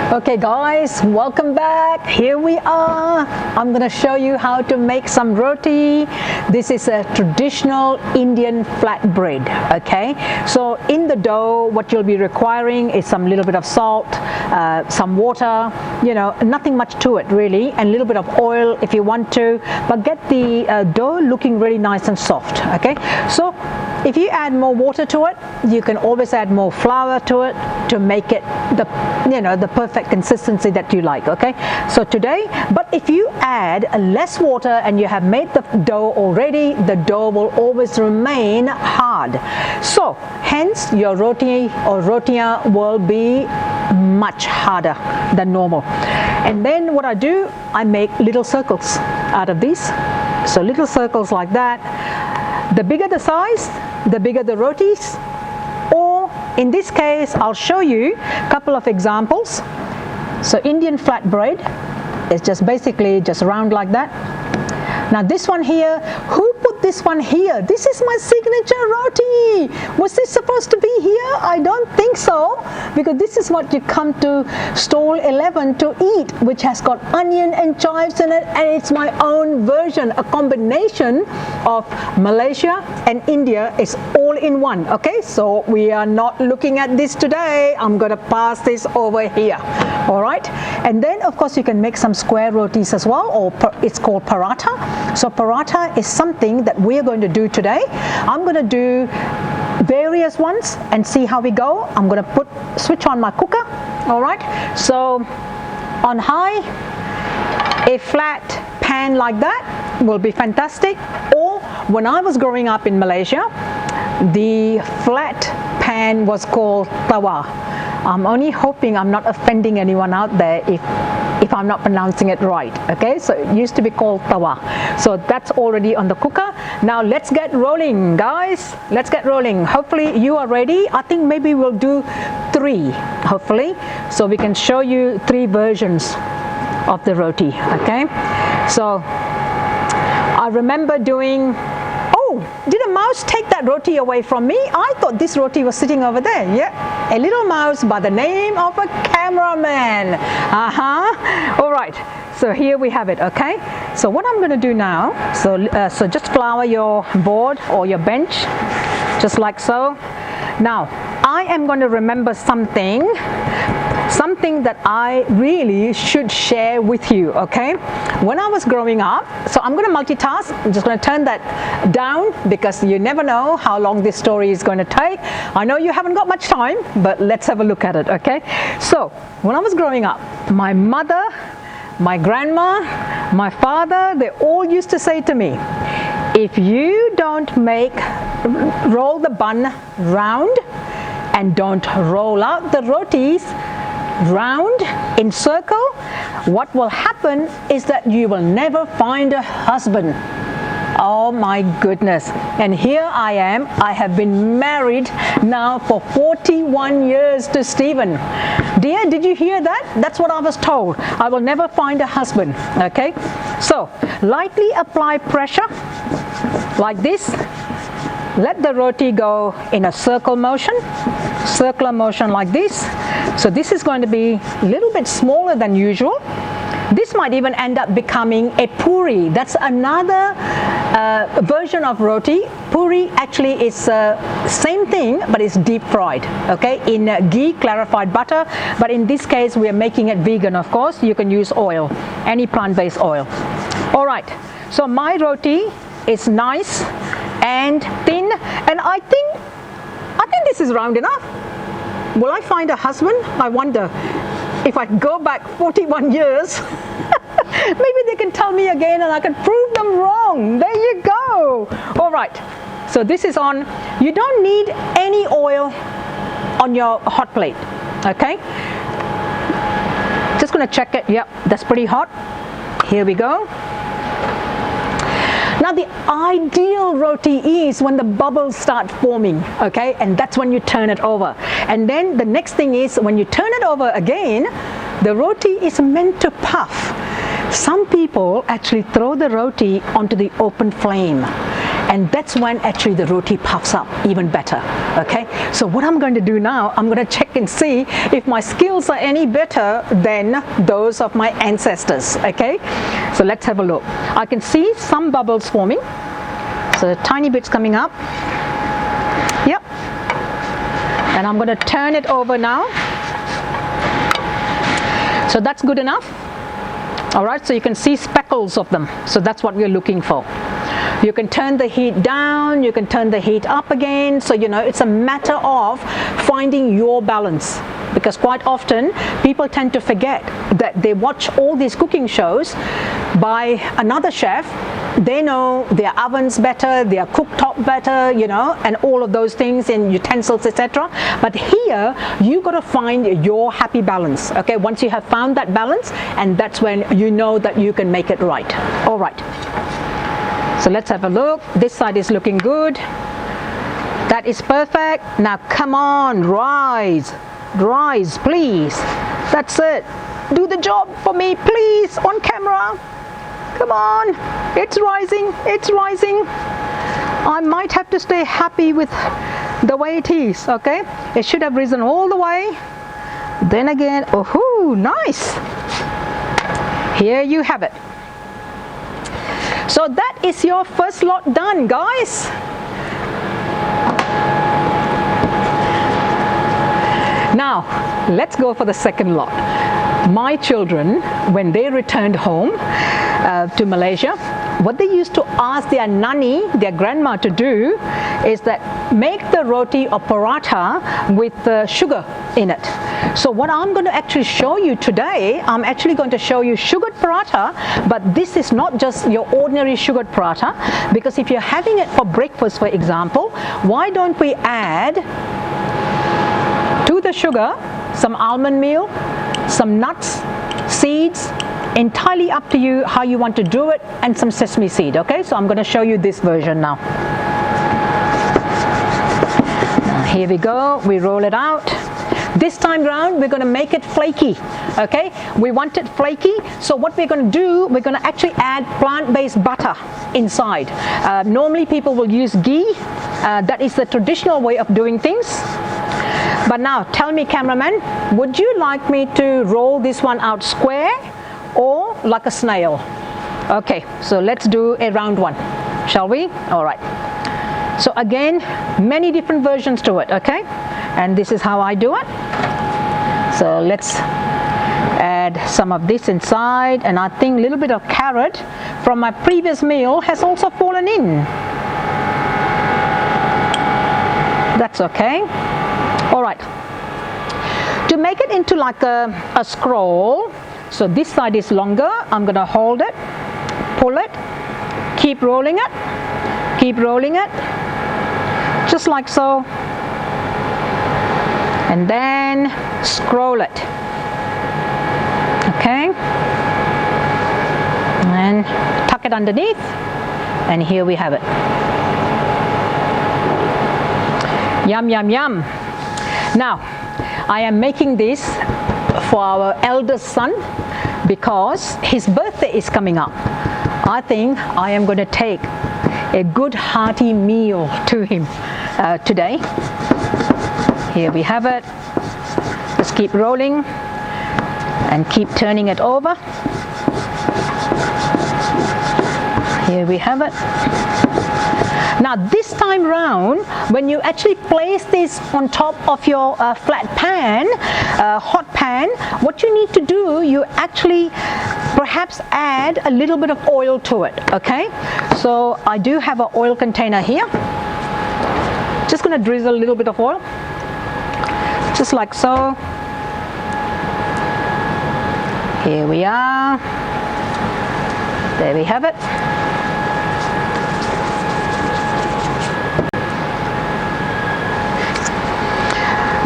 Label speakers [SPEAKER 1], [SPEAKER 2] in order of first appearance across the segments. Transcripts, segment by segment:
[SPEAKER 1] Okay guys, welcome back. Here we are. I'm going to show you how to make some roti. This is a traditional Indian flatbread. Okay, so in the dough what you'll be requiring is some little bit of salt, some water, you know, nothing much to it really, and a little bit of oil if you want to, but get the dough looking really nice and soft. Okay, so if you add more water to it, you can always add more flour to it to make it the perfect consistency that you like. Okay, so today, but if you add less water and you have made the dough already, the dough will always remain hard. So hence your roti or rotia will be much harder than normal. And then what I do, I make little circles out of these. So little circles like that. The bigger the size, the bigger the rotis. Or in this case, I'll show you a couple of examples. So Indian flatbread is just basically just round like that. Now this one here, who put this one here? This is my signature roti. Was this supposed to be here? I don't think so, because this is what you come to stall 11 to eat, which has got onion and chives in it, and it's my own version, a combination of Malaysia and India is all in one. Okay, so we are not looking at this today. I'm going to pass this over here. All right, and then of course you can make some square rotis as well, or it's called paratha. So paratha is something that we're going to do today. I'm going to do various ones and see how we go. I'm going to switch on my cooker. All right, so on high, a flat pan like that will be fantastic. Or when I was growing up in Malaysia, the flat pan was called tawa. I'm only hoping I'm not offending anyone out there if I'm not pronouncing it right. Okay, so it used to be called tawa. So that's already on the cooker. Now let's get rolling, guys. Let's get rolling. Hopefully you are ready. I think maybe we'll do 3, hopefully, so we can show you 3 versions of the roti. Okay, so I remember doing, did a mouse take that roti away from me? I thought this roti was sitting over there. Yeah, a little mouse by the name of a cameraman. All right, so here we have it. Okay, so what I'm going to do now, so just flour your board or your bench, just like so. Now I am going to remember something that I really should share with you. Okay, when I was growing up, so I'm going to multitask. I'm just going to turn that down because you never know how long this story is going to take. I know you haven't got much time, but let's have a look at it. Okay, so when I was growing up, my mother, my grandma, my father, they all used to say to me, if you don't roll the bun round and don't roll out the rotis round in circle, what will happen is that you will never find a husband. Oh my goodness. And here I am. I have been married now for 41 years to Stephen. Dear, did you hear that? That's what I was told. I will never find a husband. Okay, so lightly apply pressure like this. Let the roti go in a circular motion like this. So this is going to be a little bit smaller than usual. This might even end up becoming a puri. That's another version of roti. Puri actually is same thing, but it's deep fried, okay, in ghee, clarified butter. But in this case, we are making it vegan, of course. You can use oil, any plant-based oil. All right, so my roti is nice and thin, and I think this is round enough. Will I find a husband? I wonder. If I go back 41 years, maybe they can tell me again and I can prove them wrong. There you go. All right, so this is on. You don't need any oil on your hot plate. Okay, just gonna check it. Yep, that's pretty hot. Here we go. Now the ideal roti is when the bubbles start forming, okay, and that's when you turn it over. And then the next thing is when you turn it over again, the roti is meant to puff. Some people actually throw the roti onto the open flame, and that's when actually the roti puffs up even better. Okay, so what I'm going to do now, I'm going to check and see if my skills are any better than those of my ancestors. Okay, so let's have a look. I can see some bubbles forming, so tiny bits coming up. Yep, and I'm going to turn it over now. So that's good enough. All right, so you can see speckles of them, so that's what we're looking for. You can turn the heat down, you can turn the heat up again, so you know it's a matter of finding your balance, because quite often people tend to forget that they watch all these cooking shows by another chef. They know their ovens better, their cooktop better, you know, and all of those things, and utensils, etc. But here you got to find your happy balance. Okay, once you have found that balance, and that's when you know that you can make it right. All right, so let's have a look. This side is looking good. That is perfect. Now come on, rise, please. That's it. Do the job for me, please, on camera. Come on, it's rising, it's rising. I might have to stay happy with the way it is. Okay, it should have risen all the way. Then again, oh, nice. Here you have it. So that is your first lot done, guys. Now let's go for the second lot. My children, when they returned home to Malaysia, what they used to ask their nanny, their grandma, to do is that make the roti or paratha with sugar in it. So what I'm going to actually show you today, I'm actually going to show you sugared paratha, but this is not just your ordinary sugared paratha, because if you're having it for breakfast, for example, why don't we add to the sugar some almond meal, some nuts, seeds, entirely up to you how you want to do it, and some sesame seed. Okay, so I'm going to show you this version now. Here we go, we roll it out. This time round we're going to make it flaky. Okay, we want it flaky, so what we're going to do, we're going to actually add plant-based butter inside. Normally people will use ghee. That is the traditional way of doing things. But now tell me, cameraman, would you like me to roll this one out square or like a snail? Okay, so let's do a round one, shall we? All right. So again, many different versions to it, okay? And this is how I do it. So let's add some of this inside, and I think a little bit of carrot from my previous meal has also fallen in. That's okay. All right. To make it into like a scroll, so this side is longer, I'm going to hold it, pull it, keep rolling it, just like so, and then scroll it. Okay, and tuck it underneath, and here we have it. Yum, yum, yum. Now, I am making this for our eldest son because his birthday is coming up. I think I am going to take a good hearty meal to him today. Here we have it. Just keep rolling and keep turning it over. Here we have it. Now this time round, when you actually place this on top of your flat pan, hot pan, what you need to do, you actually perhaps add a little bit of oil to it, okay? So I do have an oil container here. Just going to drizzle a little bit of oil, just like so. Here we are. There we have it.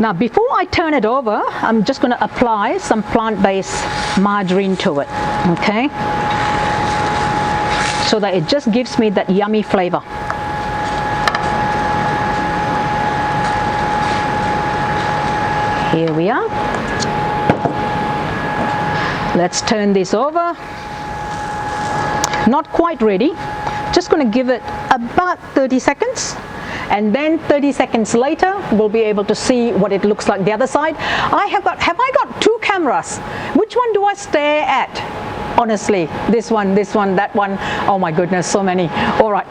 [SPEAKER 1] Now before I turn it over, I'm just going to apply some plant-based margarine to it, okay? So that it just gives me that yummy flavor. Here we are. Let's turn this over. Not quite ready. Just going to give it about 30 seconds. And then 30 seconds later, we'll be able to see what it looks like the other side. Have I got two cameras? Which one do I stare at? Honestly, this one, that one. Oh my goodness, so many. All right.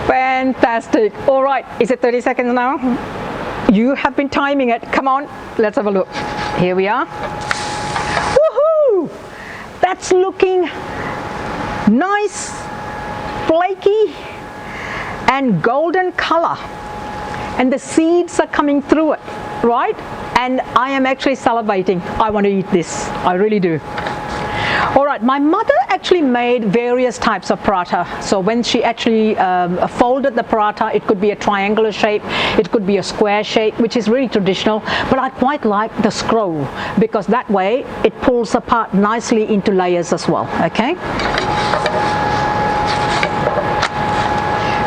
[SPEAKER 1] Fantastic. All right, is it 30 seconds now? You have been timing it. Come on, let's have a look. Here we are. Woohoo! That's looking nice, flaky, and golden color. And the seeds are coming through it, right? And I am actually salivating. I want to eat this. I really do. All right, my mother actually made various types of paratha. So when she actually folded the paratha, it could be a triangular shape, it could be a square shape, which is really traditional, but I quite like the scroll because that way it pulls apart nicely into layers as well, okay?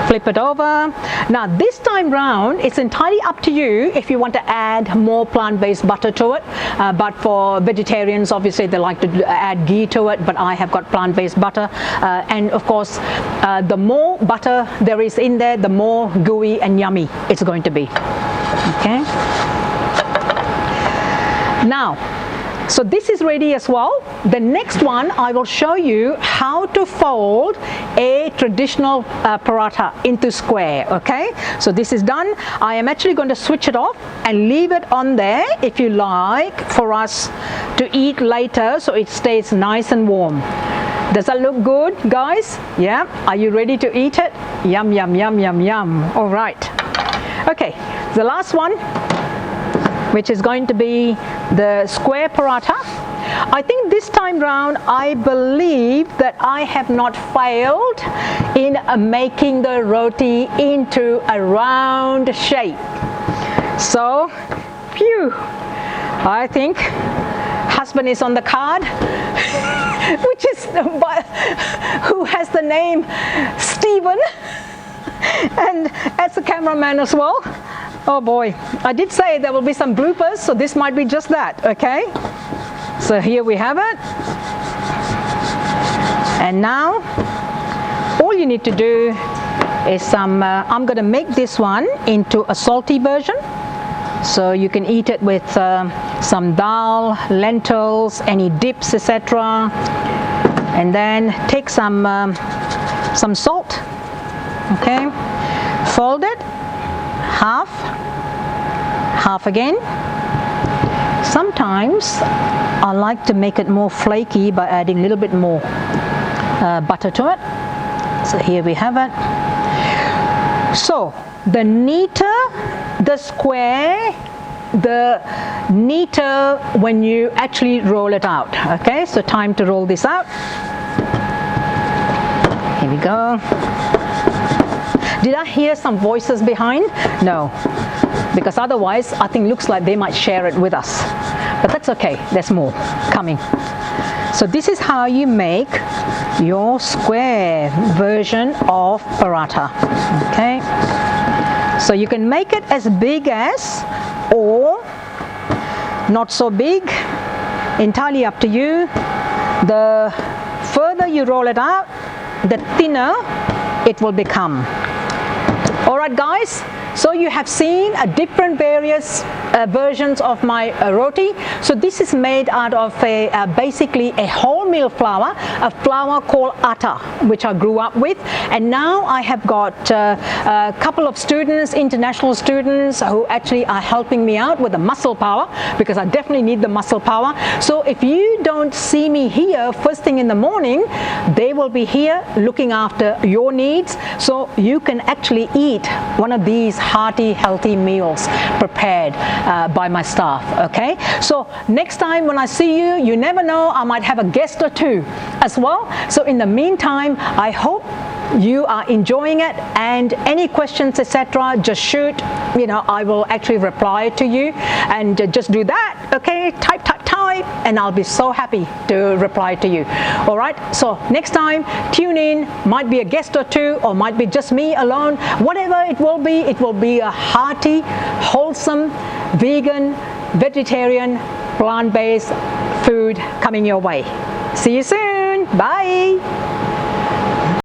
[SPEAKER 1] Flip it over. Now this time round, it's entirely up to you if you want to add more plant-based butter to it, but for vegetarians obviously they like to add ghee to it, but I have got plant-based butter, and of course the more butter there is in there, the more gooey and yummy it's going to be. Okay, now so this is ready as well. The next one I will show you how to fold a traditional paratha into square. Okay, so this is done. I am actually going to switch it off and leave it on there if you like for us to eat later, so it stays nice and warm. Does that look good, guys? Yeah, are you ready to eat it? Yum, yum, yum, yum, yum. All right, okay, the last one, which is going to be the square paratha. I think this time round, I believe that I have not failed in making the roti into a round shape. So, phew, I think husband is on the card, which is who has the name Stephen, and as a cameraman as well. Oh boy, I did say there will be some bloopers, so this might be just that, okay? So here we have it. And now, all you need to do is I'm going to make this one into a salty version. So you can eat it with some dal, lentils, any dips, etc. And then take some salt, okay? Fold it. Half again. Sometimes I like to make it more flaky by adding a little bit more butter to it. So here we have it. So the neater the square, the neater when you actually roll it out. Okay, so time to roll this out. Here we go. Did I hear some voices behind? No, because otherwise I think looks like they might share it with us, but that's okay, there's more coming. So this is how you make your square version of paratha. Okay, so you can make it as big as or not so big, entirely up to you. The further you roll it out, the thinner it will become. All right, guys, so you have seen different various versions of my roti. So this is made out of basically a wholemeal flour, a flour called Atta, which I grew up with. And now I have got a couple of students, international students, who actually are helping me out with the muscle power, because I definitely need the muscle power. So if you don't see me here first thing in the morning, they will be here looking after your needs, so you can actually eat one of these hearty, healthy meals prepared by my staff. Okay, so next time when I see you, you never know, I might have a guest or two as well. So in the meantime, I hope you are enjoying it, and any questions, etc., just shoot. You know, I will actually reply to you, and just do that. Okay, type, and I'll be so happy to reply to you. All right, so next time tune in. Might be a guest or two, or might be just me alone. Whatever it will be a hearty, wholesome, vegan, vegetarian, plant-based food coming your way. See you soon. Bye.